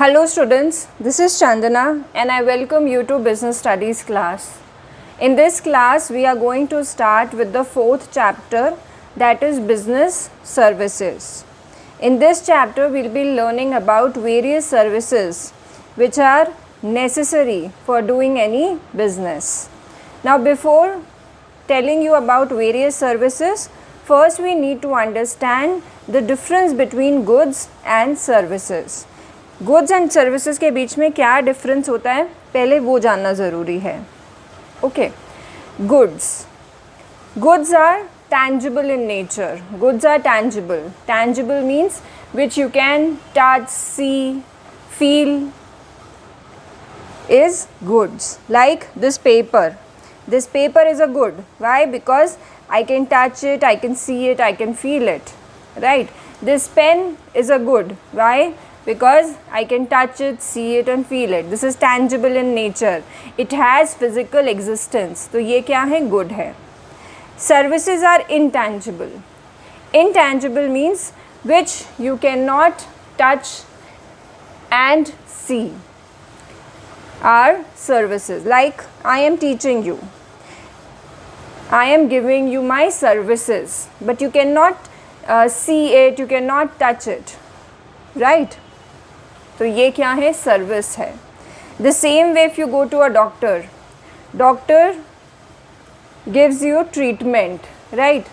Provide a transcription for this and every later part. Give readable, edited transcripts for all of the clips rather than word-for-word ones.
Hello students, this is Chandana and I welcome you to Business Studies class. In this class, we are going to start with the fourth chapter, that is Business Services. In this chapter, we will be learning about various services which are necessary for doing any business. Now before telling you about various services, first we need to understand the difference between goods and services. Goods and services के बीच में क्या difference होता है पहले वो जानना ज़रूरी है. Okay, goods are tangible in nature. Goods are tangible. Tangible means which you can touch, see, feel is goods. Like this paper. This paper is a good. Why? Because I can touch it, I can see it, I can feel it. Right? This pen is a good. Why? Because I can touch it, see it and feel it. This is tangible in nature. It has physical existence. तो ये क्या है? Good है. Services are intangible. Intangible means which you cannot touch and see are services. Like I am teaching you. I am giving you my services, but you cannot see it, you cannot touch it. Right? तो ये क्या है? Service है. The same way if you go to a doctor, doctor gives you treatment, right?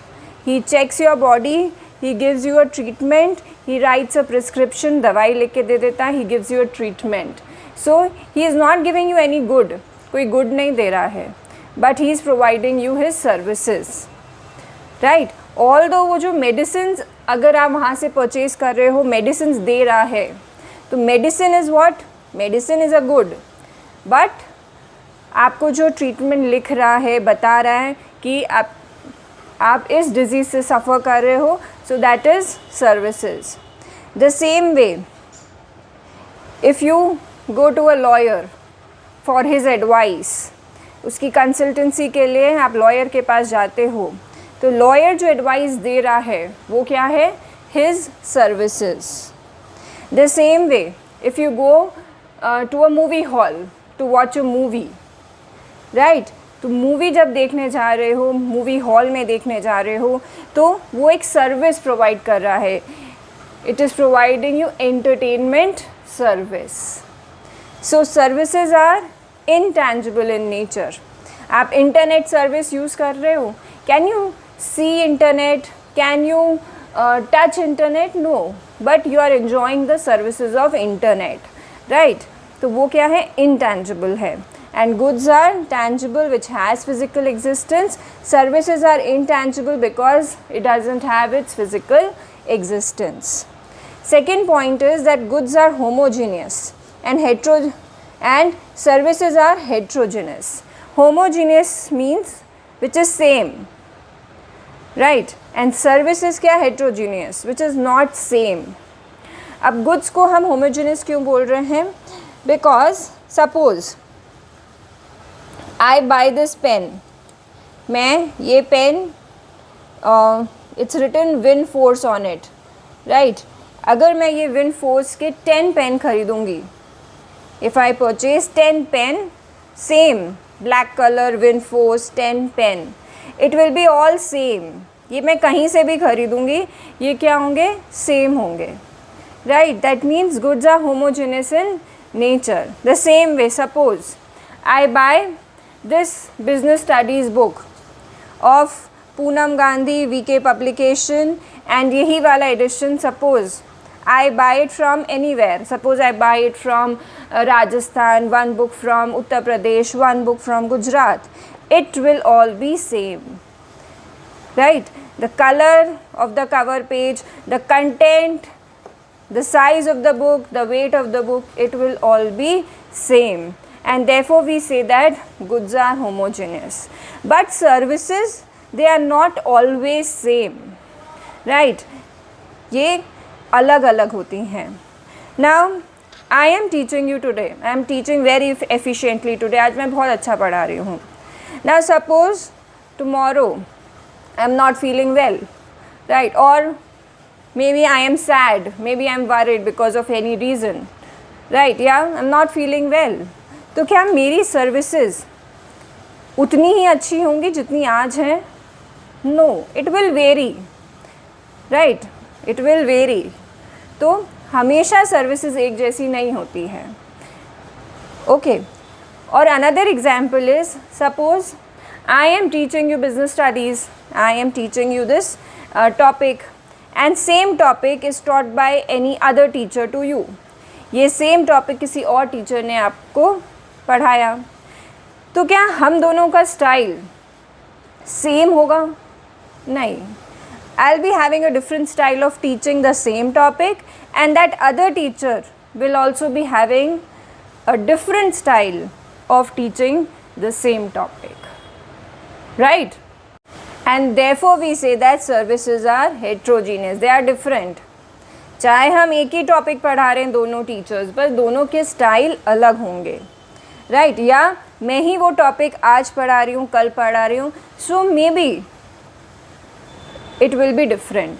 He checks your body, he gives you a treatment, he writes a prescription, दवाई लिख के दे देता है, ही गिव्स यू अ ट्रीटमेंट. So he is not giving you any good, कोई good नहीं दे रहा है, but he is providing you his services, right? Although वो जो मेडिसिन अगर आप वहाँ से परचेज कर रहे हो, मेडिसिन दे रहा है, तो medicine is what? Medicine is a good, but आपको जो ट्रीटमेंट लिख रहा है, बता रहा है कि आप इस डिजीज़ से सफ़र कर रहे हो, so that is services. The same way if you go to a lawyer for his advice, उसकी कंसल्टेंसी के लिए आप लॉयर के पास जाते हो, तो लॉयर जो एडवाइस दे रहा है वो क्या है? His services. The same way, if you go to a movie hall to watch a movie, right? तो मूवी जब देखने जा रहे हो, मूवी हॉल में देखने जा रहे हो, तो वो एक सर्विस प्रोवाइड कर रहा है. It is providing you entertainment service. So services are intangible in nature. आप इंटरनेट सर्विस यूज़ कर रहे हो, can you see internet? Can you touch internet? No, but you are enjoying the services of internet, right? तो वो क्या है? Intangible है. And goods are tangible, which has physical existence. Services are intangible because it doesn't have its physical existence. Second point is that goods are homogeneous and services are heterogeneous. Homogeneous means which is same, right? And services क्या? Heterogeneous, which is not same. अब goods को हम homogeneous क्यों बोल रहे हैं? Because suppose I buy this pen, मैं ये pen it's written Win Force on it, right? अगर मैं ये विन फोर्स के 10 पेन खरीदूँगी, if I purchase 10 pen, same black colour, Win Force, 10 pen, it will be all same. ये मैं कहीं से भी खरीदूँगी, ये क्या होंगे? सेम होंगे, right? That means goods are homogeneous in nature. The same way suppose I buy this business studies book of Poonam Gandhi VK publication, and यही वाला edition suppose I buy it from anywhere. Suppose I buy it from Rajasthan, one book from Uttar Pradesh, one book from Gujarat, it will all be same, right? The color of the cover page, the content, the size of the book, the weight of the book, it will all be same, and therefore we say that goods are homogeneous. But services, they are not always same, right? ये अलग अलग होती हैं. Now I am teaching you today, I am teaching very efficiently today. आज मैं बहुत अच्छा पढ़ा रही हूँ. Now suppose tomorrow I am not feeling well, right? Or maybe I am sad, maybe I am worried because of any reason, right, या I am not feeling well, तो क्या मेरी सर्विसेज उतनी ही अच्छी होंगी जितनी आज हैं? No, it will vary, right, it will vary. तो हमेशा सर्विसेज एक जैसी नहीं होती है। ओके, और another example is, suppose I am teaching you business studies, I am teaching you this topic and same topic is taught by any other teacher to you. ये same topic किसी और teacher ने आपको पढ़ाया, तो क्या हम दोनों का स्टाइल सेम होगा? नहीं, I'll be having a different style of teaching the same topic, and that other teacher will also be having a different style of teaching the same topic, right? And therefore we say that services are heterogeneous, they are different. चाहे हम एक ही topic पढ़ा रहे हैं दोनों teachers, पर दोनों के स्टाइल अलग होंगे, राइट? या मैं ही वो टॉपिक आज पढ़ा रही हूँ, कल पढ़ा रही हूँ, so maybe it will be different,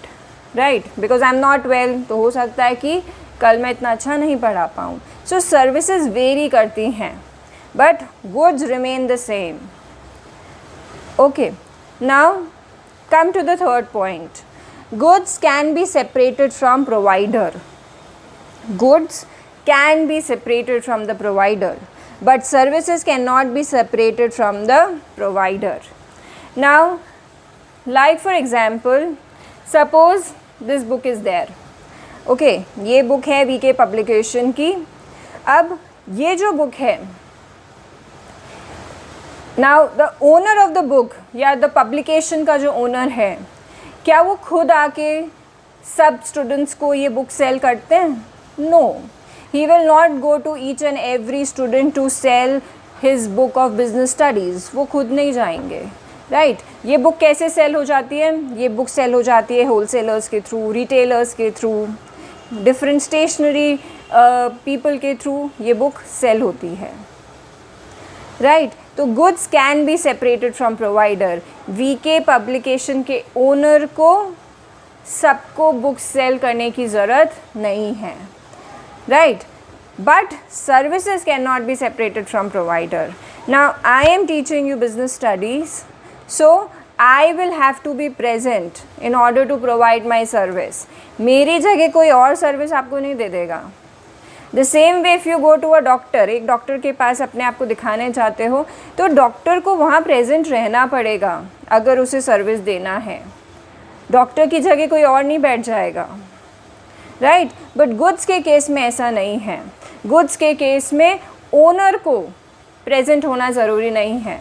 right? Because I am not well, तो हो सकता है कि कल मैं इतना अच्छा नहीं पढ़ा पाऊँ। सो सर्विसेज वेरी करती हैं, but goods remain the same. Okay, now come to the third point, goods can be separated from provider. Goods can be separated from the provider, but services cannot be separated from the provider. Now, like for example, suppose this book is there. Okay, ये book है VK publication की। अब ये जो book है, now the owner of the book या the publication का जो owner है, क्या वो खुद आके सब students को ये book sell करते हैं? No. He will not go to each and every student to sell his book of business studies. वो खुद नहीं जाएंगे, राइट? ये बुक कैसे सेल हो जाती है? ये बुक सेल हो जाती है होलसेलर्स के थ्रू, रिटेलर्स के थ्रू, डिफरेंट स्टेशनरी पीपल के थ्रू ये बुक सेल होती है, राइट? तो goods can be separated from provider. VK publication के ओनर को सबको बुक सेल करने की ज़रूरत नहीं है, right? But services cannot be separated from provider. Now I am teaching you business studies, so I will have to be present in order to provide my service. मेरी जगह कोई और सर्विस आपको नहीं दे देगा। The same way if you go to a doctor, एक doctor के पास अपने आप को दिखाने चाहते हो, तो डॉक्टर को वहाँ प्रेजेंट रहना पड़ेगा अगर उसे सर्विस देना है। डॉक्टर की जगह कोई और नहीं बैठ जाएगा, राइट? बट गुड्स के केस में ऐसा नहीं है। गुड्स के केस में ओनर को प्रेजेंट होना ज़रूरी नहीं है।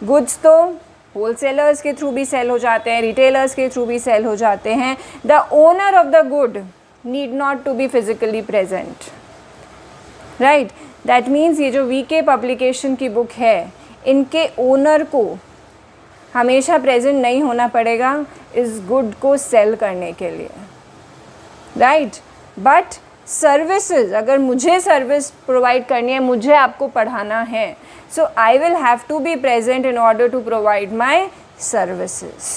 गुड्स तो होलसेलर्स के थ्रू भी सेल हो जाते हैं, रिटेलर्स के थ्रू भी सेल हो जाते हैं। The owner of the good need not to be physically present, right? That means ये जो वीके पब्लिकेशन की बुक है, इनके ओनर को हमेशा प्रेजेंट नहीं होना पड़ेगा इस गुड को सेल करने के लिए, राइट? बट सर्विसेज, अगर मुझे सर्विस प्रोवाइड करनी है, मुझे आपको पढ़ाना है, so I will have to be present in order to provide my services.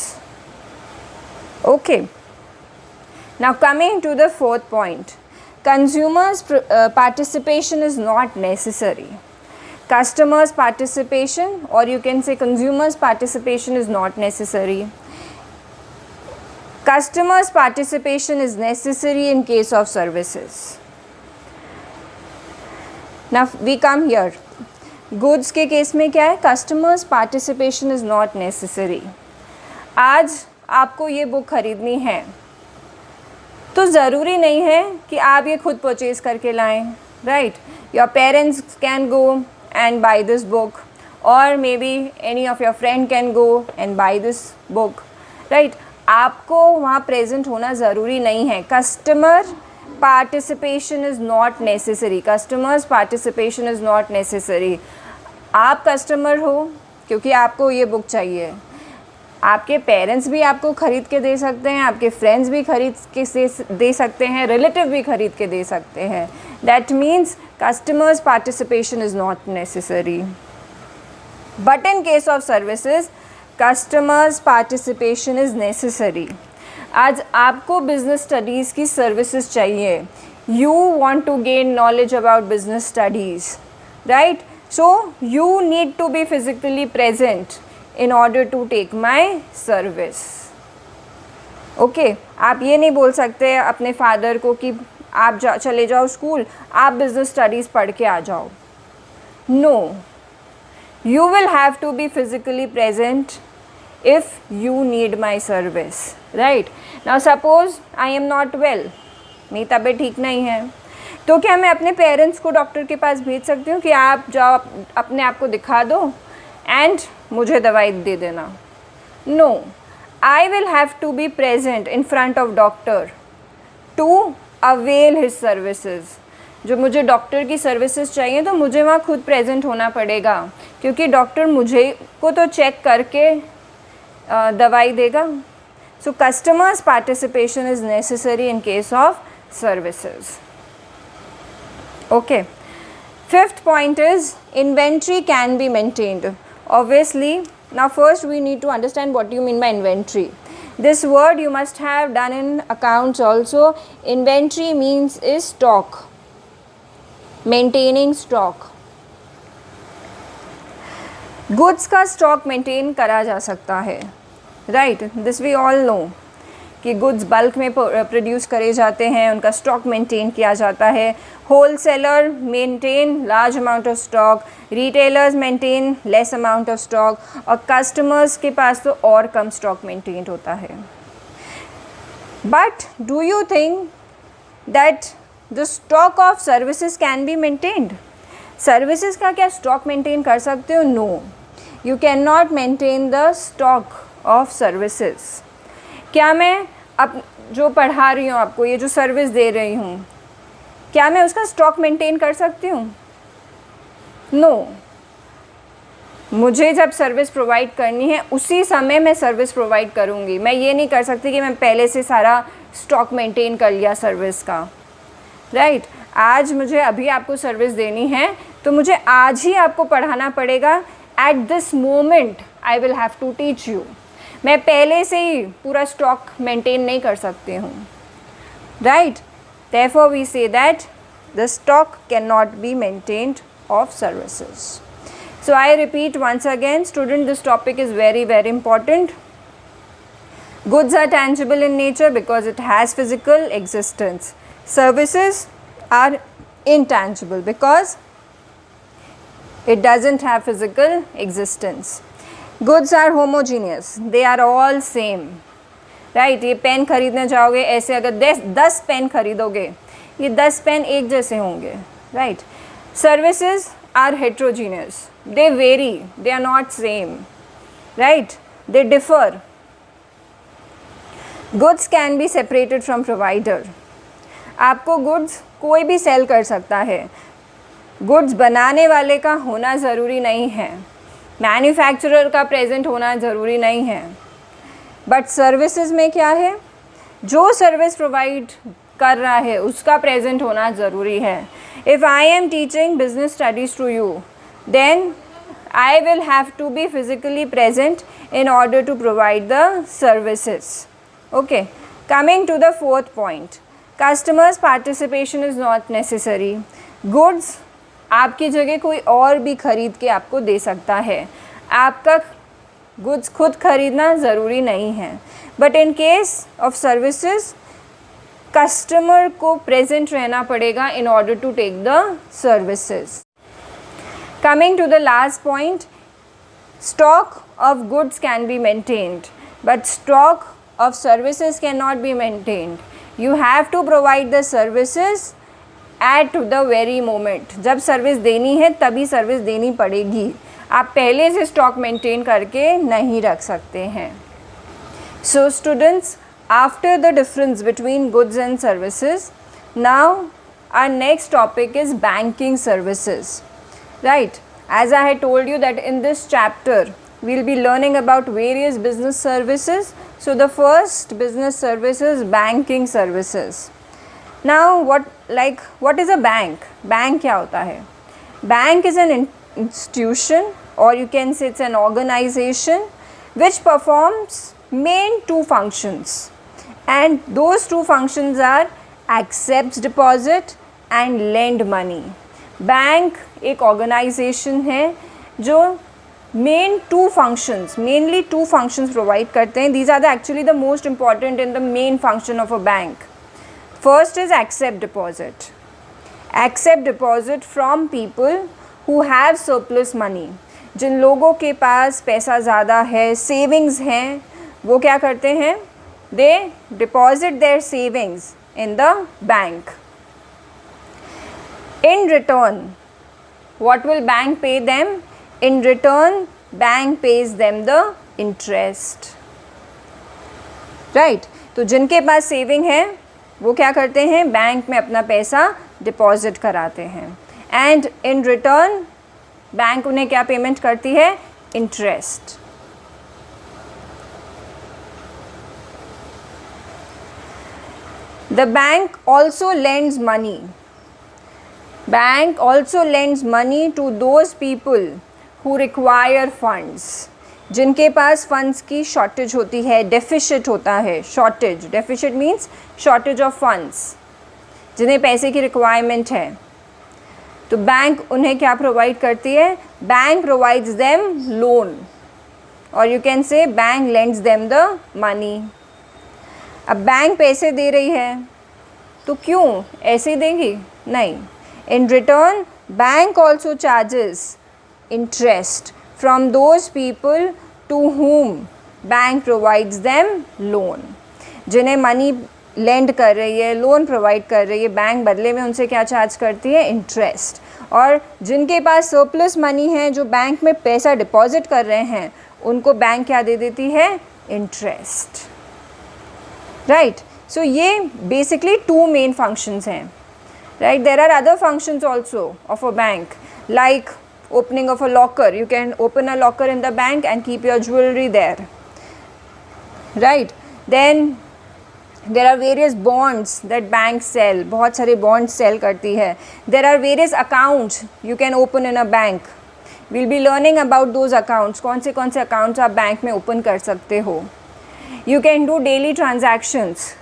Okay, now coming to the fourth point, consumers participation is not necessary. Customers participation, or you can say consumers participation is not necessary. Customers participation is necessary in case of services. Now we come here. Goods के case में क्या है? Customers participation is not necessary. आज आपको ये book खरीदनी है, तो ज़रूरी नहीं है कि आप ये खुद परचेज़ करके लाएं, right? Your parents can go and buy this book, or maybe any of your friend can go and buy this book, right? आपको वहाँ प्रेजेंट होना ज़रूरी नहीं है। Customer participation is not necessary. Customers participation is not necessary. आप customer हो क्योंकि आपको ये बुक चाहिए। आपके पेरेंट्स भी आपको ख़रीद के दे सकते हैं, आपके फ्रेंड्स भी खरीद के दे सकते हैं, रिलेटिव भी खरीद के दे सकते हैं। That means customers participation is not necessary, but in case of services customers participation is necessary. आज आपको बिजनेस स्टडीज़ की सर्विसेज चाहिए, you want to gain knowledge about business studies, right? So you need to be physically present in order to take my service. Okay आप ये नहीं बोल सकते अपने फादर को कि आप चले जाओ स्कूल, आप बिजनेस स्टडीज़ पढ़ के आ जाओ. No, you will have to be physically present if you need my service, right? Now suppose I am not well, मेरी तबीयत ठीक नहीं है, तो क्या मैं अपने पेरेंट्स को डॉक्टर के पास भेज सकती हूँ कि आप जाओ अपने आप को दिखा दो एंड मुझे दवाई दे देना? No, I will have to be present in front of doctor to avail his services. जो मुझे डॉक्टर की सर्विसेज चाहिए तो मुझे वहाँ खुद प्रेजेंट होना पड़ेगा, क्योंकि डॉक्टर मुझे को तो चेक करके दवाई देगा. सो customers participation is necessary in case of services. Okay, fifth point is inventory can be maintained. Obviously, now first we need to understand what you mean by inventory. This word you must have done in accounts also. Inventory means is stock, maintaining stock. Goods का stock maintain करा जा सकता है, right? This we all know कि goods bulk में produce करे जाते हैं, उनका स्टॉक मेंटेन किया जाता है. Wholesaler maintain large amount of stock, retailers maintain less amount of stock, और कस्टमर्स के पास तो और कम स्टॉक मेंटेन होता है. But do you think that the stock of services can be maintained? Services का क्या स्टॉक मेंटेन कर सकते हो? No, you can not maintain the stock of services. क्या मैं अब जो पढ़ा रही हूँ आपको, ये जो सर्विस दे रही हूँ, क्या मैं उसका स्टॉक मेंटेन कर सकती हूँ? नो. मुझे जब सर्विस प्रोवाइड करनी है उसी समय मैं सर्विस प्रोवाइड करूँगी. मैं ये नहीं कर सकती कि मैं पहले से सारा स्टॉक मेंटेन कर लिया सर्विस का, राइट? आज मुझे अभी आपको सर्विस देनी है तो मुझे आज ही आपको पढ़ाना पड़ेगा. At this moment I will have to teach you. मैं पहले से ही पूरा स्टॉक मेंटेन नहीं कर सकती हूँ, right? Therefore we say that the stock cannot be maintained of services. So I repeat once again, student, this topic is very, very important. Goods are tangible in nature because it has physical existence. Services are intangible because it doesn't have physical existence. Goods are homogeneous, they are all same. Right? ये pen खरीदने जाओगे, ऐसे अगर 10 pen खरीदोगे, ये 10 pen एक जैसे होंगे, right? Services are heterogeneous, they vary, they are not same, right? They differ. Goods can be separated from provider. आपको गुड्स कोई भी सेल कर सकता है. गुड्स बनाने वाले का होना ज़रूरी नहीं है, मैन्युफैक्चरर का प्रेजेंट होना ज़रूरी नहीं है. बट सर्विसेज में क्या है? जो सर्विस प्रोवाइड कर रहा है उसका प्रेजेंट होना ज़रूरी है. If I am teaching business studies to you, then I will have to be physically present in order to provide the services. Okay, coming to the fourth point, customers participation is not necessary. Goods आपकी जगह कोई और भी खरीद के आपको दे सकता है, आपका गुड्स खुद खरीदना ज़रूरी नहीं है. But in case of services customer को प्रेजेंट रहना पड़ेगा in order to take the services. Coming to the last point, stock of goods can be maintained but stock of services cannot be maintained. You have to provide the services at the very moment. जब service देनी है तभी service देनी पड़ेगी, आप पहले से stock maintain करके नहीं रख सकते हैं. So students, after the difference between goods and services, now our next topic is banking services, right? As I had told you that in this chapter we will be learning about various business services. So the first business service is banking services. Now what is a bank? Bank क्या होता है? Bank is an institution, or you can say it's an organization which performs main two functions, and those two functions are accepts deposit and lend money. Bank एक organisation है जो mainly two functions provide करते हैं. These are actually the most important in the main function of a bank. First is accept deposit. Accept deposit from people who have surplus money. जिन लोगों के पास पैसा ज़्यादा है, सेविंग्स हैं, वो क्या करते हैं? They deposit their savings in the bank. In return, what will bank pay them? In return, bank pays them the interest. Right? तो जिनके पास सेविंग है वो क्या करते हैं? बैंक में अपना पैसा डिपॉजिट कराते हैं. एंड इन रिटर्न बैंक उन्हें क्या पेमेंट करती है? Interest. The bank also lends money. Bank also lends money to those people who require funds. जिनके पास फंड्स की शॉर्टेज होती है, डेफिशिट होता है. Shortage, deficit means shortage of funds, जिन्हें पैसे की रिक्वायरमेंट है. तो बैंक उन्हें क्या प्रोवाइड करती है? बैंक प्रोवाइड्स देम लोन, और you can say bank lends them the money. अब बैंक पैसे दे रही है तो क्यों ऐसे ही देगी? नहीं. In return, bank also charges interest from those people to whom bank provides them loan. जिन्हें मनी लेंड कर रही है, लोन प्रोवाइड कर रही है, बैंक बदले में उनसे क्या चार्ज करती है? इंटरेस्ट. और जिनके पास सरप्लस मनी है, जो बैंक में पैसा डिपॉजिट कर रहे हैं, उनको बैंक क्या दे देती है? इंटरेस्ट. राइट. सो ये बेसिकली टू मेन फंक्शंस हैं. Right, there are other functions also of a bank, like opening of a locker. You can open a locker in the bank and keep your jewelry there. Right. Then there are various bonds that banks sell. बहुत सारे bonds sell करती है. There are various accounts you can open in a bank. We'll be learning about those accounts. कौन से accounts आप bank में open कर सकते हो. You can do daily transactions.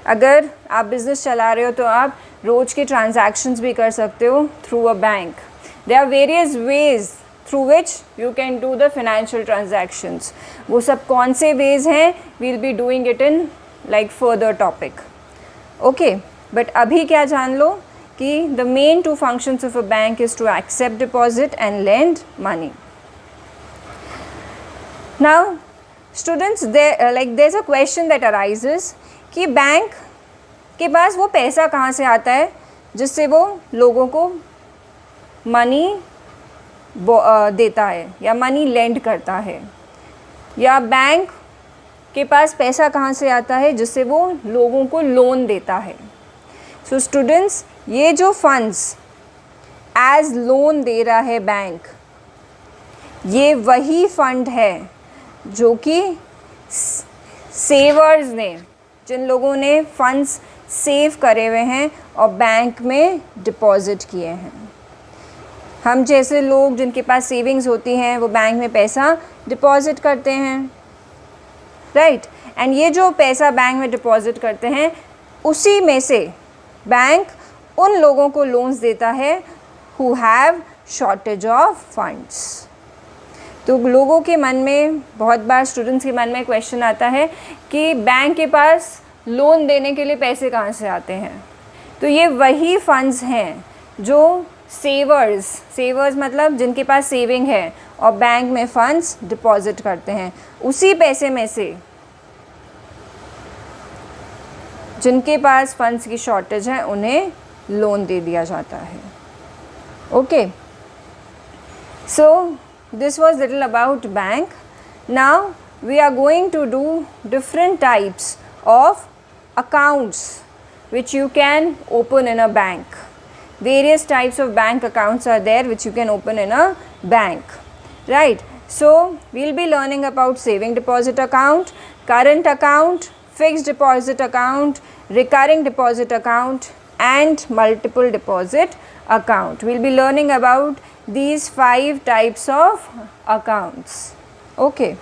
अगर आप बिज़नेस चला रहे हो तो आप रोज़ के ट्रांजैक्शंस भी कर सकते हो through a bank. There are various ways through which you can do the financial transactions. वो सब कौन से वेज हैं? We'll be doing it in like further topic. Okay, but अभी क्या जान लो कि the main two functions of a bank is to accept deposit and lend money. Now students, there is a question that arises कि bank के पास वो पैसा कहाँ से आता है जिससे वो लोगों को मनी देता है या मनी लेंड करता है, या बैंक के पास पैसा कहाँ से आता है जिससे वो लोगों को लोन देता है. सो स्टूडेंट्स, ये जो फंड्स एज लोन दे रहा है बैंक, ये वही फंड है जो कि सेवर्स ने, जिन लोगों ने फंड्स सेव करे हुए हैं और बैंक में डिपॉजिट किए हैं. हम जैसे लोग जिनके पास सेविंग्स होती हैं वो बैंक में पैसा डिपॉजिट करते हैं. राइट. एंड ये जो पैसा बैंक में डिपॉजिट करते हैं, उसी में से बैंक उन लोगों को लोन्स देता है who have shortage of funds. तो लोगों के मन में, बहुत बार स्टूडेंट्स के मन में क्वेश्चन आता है कि बैंक के पास लोन देने के लिए पैसे कहाँ से आते हैं. तो ये वही फंड्स हैं जो सेवर्स मतलब जिनके पास सेविंग है और बैंक में फंड्स डिपॉजिट करते हैं, उसी पैसे में से जिनके पास फंड्स की शॉर्टेज है उन्हें लोन दे दिया जाता है. Okay, so this was little about bank. Now we are going to do different types of accounts which you can open in a bank. Various types of bank accounts are there which you can open in a bank, right? So we'll be learning about saving deposit account, current account, fixed deposit account, recurring deposit account and multiple deposit account. We'll be learning about these 5 types of accounts. Okay.